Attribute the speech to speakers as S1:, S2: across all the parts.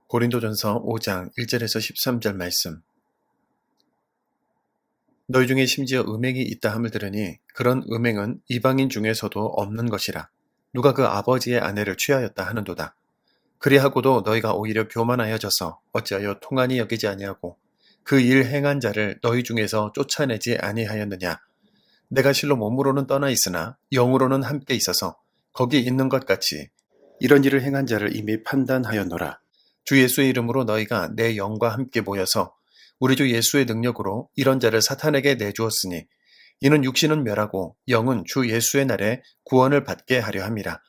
S1: 고린도전서 5장 1절에서 13절 말씀. 너희 중에 심지어 음행이 있다 함을 들으니 그런 음행은 이방인 중에서도 없는 것이라. 누가 그 아버지의 아내를 취하였다 하는도다. 그리하고도 너희가 오히려 교만하여져서 어찌하여 통한이 여기지 아니하고 그 일 행한 자를 너희 중에서 쫓아내지 아니하였느냐. 내가 실로 몸으로는 떠나 있으나 영으로는 함께 있어서 거기 있는 것 같이 이런 일을 행한 자를 이미 판단하였노라. 주 예수의 이름으로 너희가 내 영과 함께 모여서 우리 주 예수의 능력으로 이런 자를 사탄에게 내주었으니 이는 육신은 멸하고 영은 주 예수의 날에 구원을 받게 하려 함이라.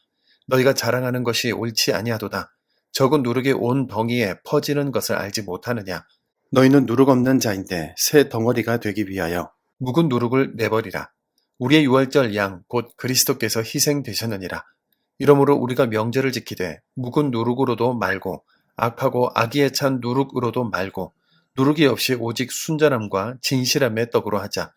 S1: 너희가 자랑하는 것이 옳지 아니하도다. 적은 누룩이 온 덩이에 퍼지는 것을 알지 못하느냐. 너희는 누룩 없는 자인데 새 덩어리가 되기 위하여 묵은 누룩을 내버리라. 우리의 유월절 양 곧 그리스도께서 희생되셨느니라. 이러므로 우리가 명절을 지키되 묵은 누룩으로도 말고 악하고 악의에 찬 누룩으로도 말고 누룩이 없이 오직 순전함과 진실함의 떡으로 하자.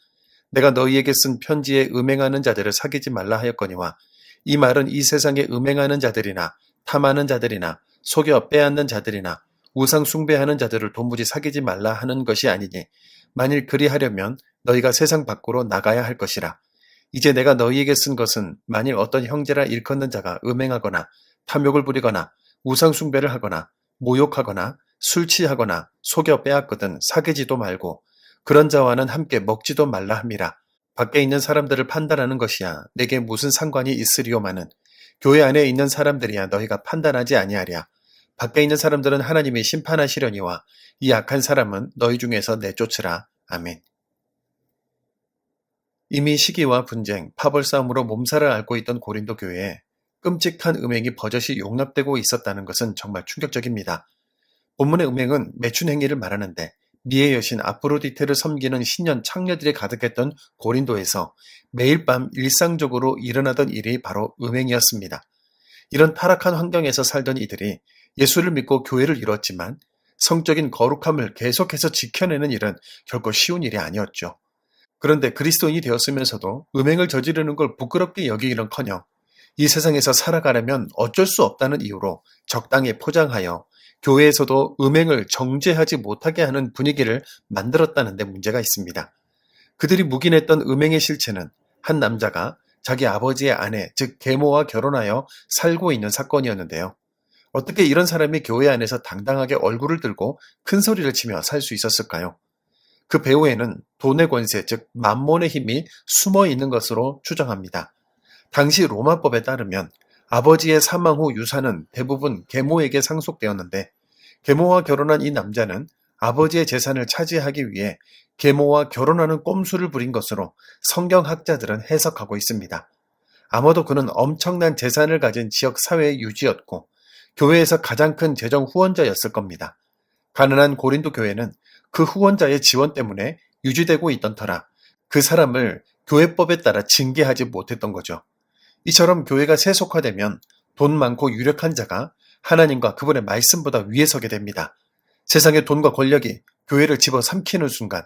S1: 내가 너희에게 쓴 편지에 음행하는 자들을 사귀지 말라 하였거니와 이 말은 이 세상에 음행하는 자들이나 탐하는 자들이나 속여 빼앗는 자들이나 우상 숭배하는 자들을 도무지 사귀지 말라 하는 것이 아니니 만일 그리하려면 너희가 세상 밖으로 나가야 할 것이라. 이제 내가 너희에게 쓴 것은 만일 어떤 형제라 일컫는 자가 음행하거나 탐욕을 부리거나 우상 숭배를 하거나 모욕하거나 술 취하거나 속여 빼앗거든 사귀지도 말고 그런 자와는 함께 먹지도 말라 함이라. 밖에 있는 사람들을 판단하는 것이야 내게 무슨 상관이 있으리오마는 교회 안에 있는 사람들이야 너희가 판단하지 아니하랴. 밖에 있는 사람들은 하나님이 심판하시려니와 이 악한 사람은 너희 중에서 내쫓으라. 아멘. 이미 시기와 분쟁, 파벌싸움으로 몸살을 앓고 있던 고린도 교회에 끔찍한 음행이 버젓이 용납되고 있었다는 것은 정말 충격적입니다. 본문의 음행은 매춘 행위를 말하는데 미의 여신 아프로디테를 섬기는 신년 창녀들이 가득했던 고린도에서 매일 밤 일상적으로 일어나던 일이 바로 음행이었습니다. 이런 타락한 환경에서 살던 이들이 예수를 믿고 교회를 이뤘지만 성적인 거룩함을 계속해서 지켜내는 일은 결코 쉬운 일이 아니었죠. 그런데 그리스도인이 되었으면서도 음행을 저지르는 걸 부끄럽게 여기기는커녕 이 세상에서 살아가려면 어쩔 수 없다는 이유로 적당히 포장하여 교회에서도 음행을 정죄하지 못하게 하는 분위기를 만들었다는 데 문제가 있습니다. 그들이 묵인했던 음행의 실체는 한 남자가 자기 아버지의 아내, 즉 계모와 결혼하여 살고 있는 사건이었는데요. 어떻게 이런 사람이 교회 안에서 당당하게 얼굴을 들고 큰 소리를 치며 살 수 있었을까요? 그 배후에는 돈의 권세, 즉 만몬의 힘이 숨어 있는 것으로 추정합니다. 당시 로마법에 따르면 아버지의 사망 후 유산은 대부분 계모에게 상속되었는데 계모와 결혼한 이 남자는 아버지의 재산을 차지하기 위해 계모와 결혼하는 꼼수를 부린 것으로 성경학자들은 해석하고 있습니다. 아마도 그는 엄청난 재산을 가진 지역 사회의 유지였고 교회에서 가장 큰 재정 후원자였을 겁니다. 가난한 고린도 교회는 그 후원자의 지원 때문에 유지되고 있던 터라 그 사람을 교회법에 따라 징계하지 못했던 거죠. 이처럼 교회가 세속화되면 돈 많고 유력한 자가 하나님과 그분의 말씀보다 위에 서게 됩니다. 세상의 돈과 권력이 교회를 집어삼키는 순간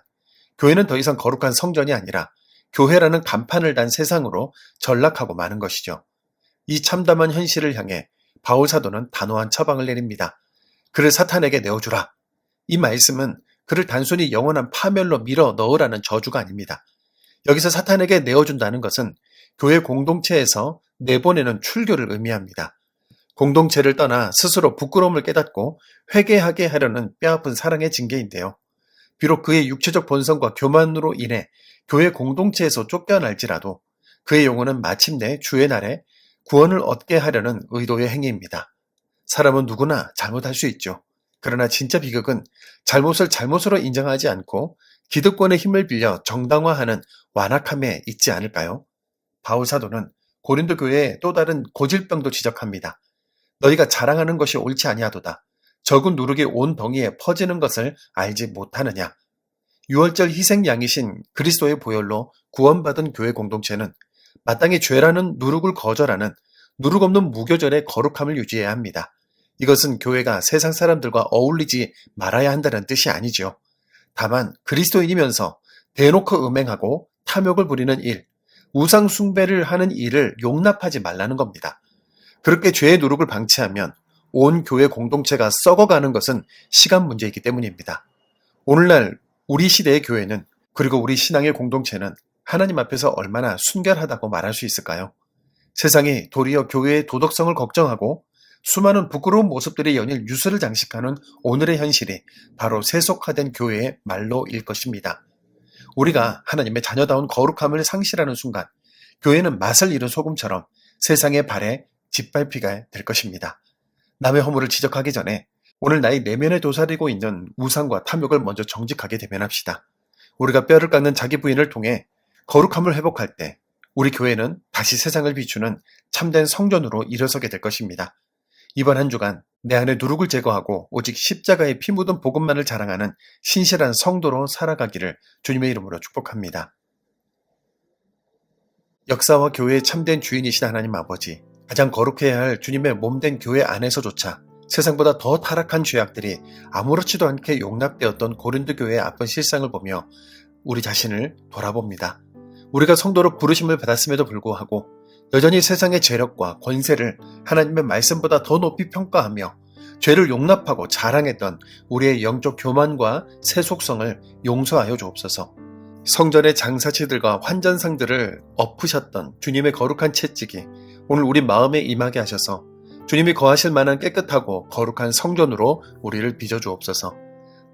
S1: 교회는 더 이상 거룩한 성전이 아니라 교회라는 간판을 단 세상으로 전락하고 마는 것이죠. 이 참담한 현실을 향해 바울 사도는 단호한 처방을 내립니다. 그를 사탄에게 내어주라. 이 말씀은 그를 단순히 영원한 파멸로 밀어 넣으라는 저주가 아닙니다. 여기서 사탄에게 내어준다는 것은 교회 공동체에서 내보내는 출교를 의미합니다. 공동체를 떠나 스스로 부끄러움을 깨닫고 회개하게 하려는 뼈아픈 사랑의 징계인데요. 비록 그의 육체적 본성과 교만으로 인해 교회 공동체에서 쫓겨날지라도 그의 영혼은 마침내 주의 날에 구원을 얻게 하려는 의도의 행위입니다. 사람은 누구나 잘못할 수 있죠. 그러나 진짜 비극은 잘못을 잘못으로 인정하지 않고 기득권의 힘을 빌려 정당화하는 완악함에 있지 않을까요? 바울 사도는 고린도 교회의 또 다른 고질병도 지적합니다. 너희가 자랑하는 것이 옳지 아니하도다. 적은 누룩이 온 덩이에 퍼지는 것을 알지 못하느냐. 유월절 희생 양이신 그리스도의 보혈로 구원받은 교회 공동체는 마땅히 죄라는 누룩을 거절하는 누룩 없는 무교절의 거룩함을 유지해야 합니다. 이것은 교회가 세상 사람들과 어울리지 말아야 한다는 뜻이 아니죠. 다만 그리스도인이면서 대놓고 음행하고 탐욕을 부리는 일, 우상 숭배를 하는 일을 용납하지 말라는 겁니다. 그렇게 죄의 누룩을 방치하면 온 교회 공동체가 썩어가는 것은 시간 문제이기 때문입니다. 오늘날 우리 시대의 교회는, 그리고 우리 신앙의 공동체는 하나님 앞에서 얼마나 순결하다고 말할 수 있을까요? 세상이 도리어 교회의 도덕성을 걱정하고 수많은 부끄러운 모습들이 연일 유서를 장식하는 오늘의 현실이 바로 세속화된 교회의 말로일 것입니다. 우리가 하나님의 자녀다운 거룩함을 상실하는 순간 교회는 맛을 잃은 소금처럼 세상의 발에 짓밟히게 될 것입니다. 남의 허물을 지적하기 전에 오늘 나의 내면에 도사리고 있는 우상과 탐욕을 먼저 정직하게 대면합시다. 우리가 뼈를 깎는 자기 부인을 통해 거룩함을 회복할 때 우리 교회는 다시 세상을 비추는 참된 성전으로 일어서게 될 것입니다. 이번 한 주간 내 안에 누룩을 제거하고 오직 십자가의 피 묻은 복음만을 자랑하는 신실한 성도로 살아가기를 주님의 이름으로 축복합니다. 역사와 교회의 참된 주인이신 하나님 아버지, 가장 거룩해야 할 주님의 몸된 교회 안에서조차 세상보다 더 타락한 죄악들이 아무렇지도 않게 용납되었던 고린도 교회의 아픈 실상을 보며 우리 자신을 돌아봅니다. 우리가 성도로 부르심을 받았음에도 불구하고 여전히 세상의 재력과 권세를 하나님의 말씀보다 더 높이 평가하며 죄를 용납하고 자랑했던 우리의 영적 교만과 세속성을 용서하여 주옵소서. 성전의 장사치들과 환전상들을 엎으셨던 주님의 거룩한 채찍이 오늘 우리 마음에 임하게 하셔서 주님이 거하실 만한 깨끗하고 거룩한 성전으로 우리를 빚어주옵소서.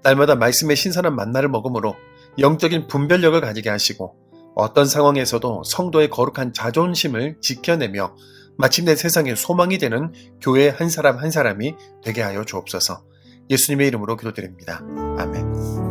S1: 날마다 말씀의 신선한 만나를 먹음으로 영적인 분별력을 가지게 하시고 어떤 상황에서도 성도의 거룩한 자존심을 지켜내며 마침내 세상의 소망이 되는 교회 한 사람 한 사람이 되게 하여 주옵소서. 예수님의 이름으로 기도드립니다. 아멘.